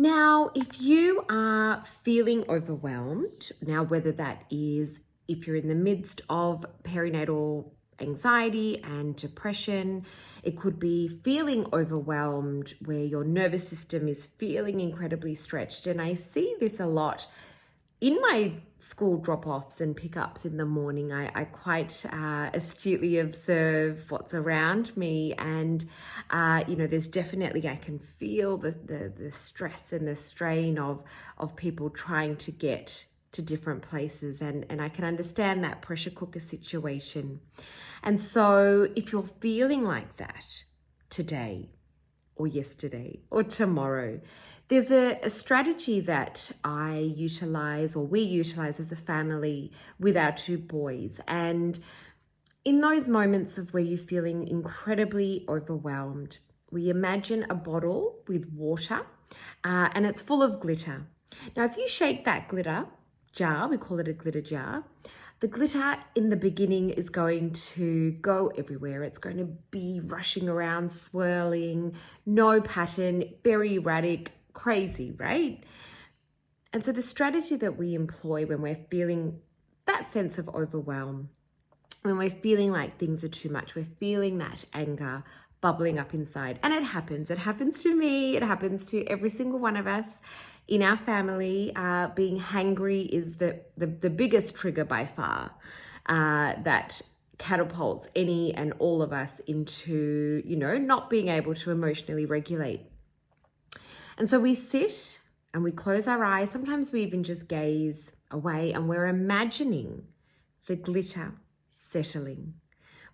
Now, if you are feeling overwhelmed, now whether that is if you're in the midst of perinatal anxiety and depression, it could be feeling overwhelmed where your nervous system is feeling incredibly stretched. And I see this a lot in my school drop-offs and pickups in the morning. I quite astutely observe what's around me, and there's definitely, I can feel the stress and the strain of people trying to get to different places, and I can understand that pressure cooker situation. And so if you're feeling like that today or yesterday or tomorrow, there's a strategy that I utilize, or we utilize as a family with our two boys. And in those moments of where you're feeling incredibly overwhelmed, we imagine a bottle with water and it's full of glitter. Now, if you shake that glitter jar, we call it a glitter jar, the glitter in the beginning is going to go everywhere. It's going to be rushing around, swirling, no pattern, very erratic, crazy, right? And so the strategy that we employ when we're feeling that sense of overwhelm, when we're feeling like things are too much, we're feeling that anger bubbling up inside, and it happens to me, it happens to every single one of us in our family. Being hangry is the biggest trigger by far that catapults any and all of us into, not being able to emotionally regulate. And so we sit and we close our eyes. Sometimes we even just gaze away, and we're imagining the glitter settling.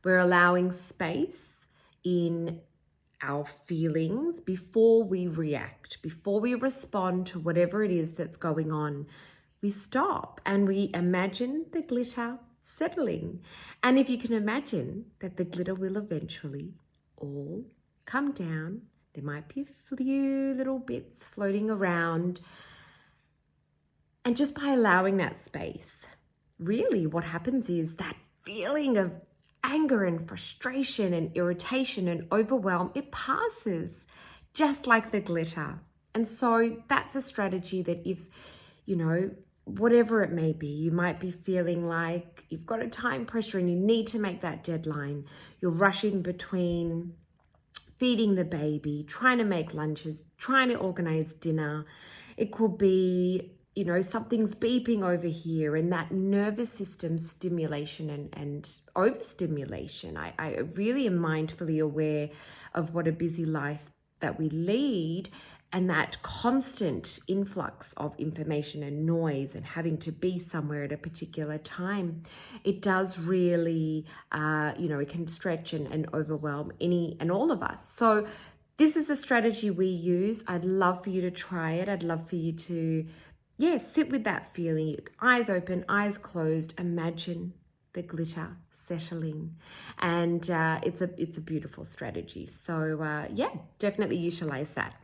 We're allowing space in our feelings before we react, before we respond to whatever it is that's going on. We stop and we imagine the glitter settling. And if you can imagine that the glitter will eventually all come down, there might be a few little bits floating around. And just by allowing that space, really what happens is that feeling of anger and frustration and irritation and overwhelm, it passes just like the glitter. And so that's a strategy that if, whatever it may be, you might be feeling like you've got a time pressure and you need to make that deadline. You're rushing between feeding the baby, trying to make lunches, trying to organize dinner. It could be, something's beeping over here, and that nervous system stimulation and overstimulation. I really am mindfully aware of what a busy life that we lead, and that constant influx of information and noise and having to be somewhere at a particular time. It does really, it can stretch and overwhelm any and all of us. So this is a strategy we use. I'd love for you to try it. I'd love for you to, sit with that feeling. Eyes open, eyes closed. Imagine the glitter settling, and it's a beautiful strategy. So definitely utilize that.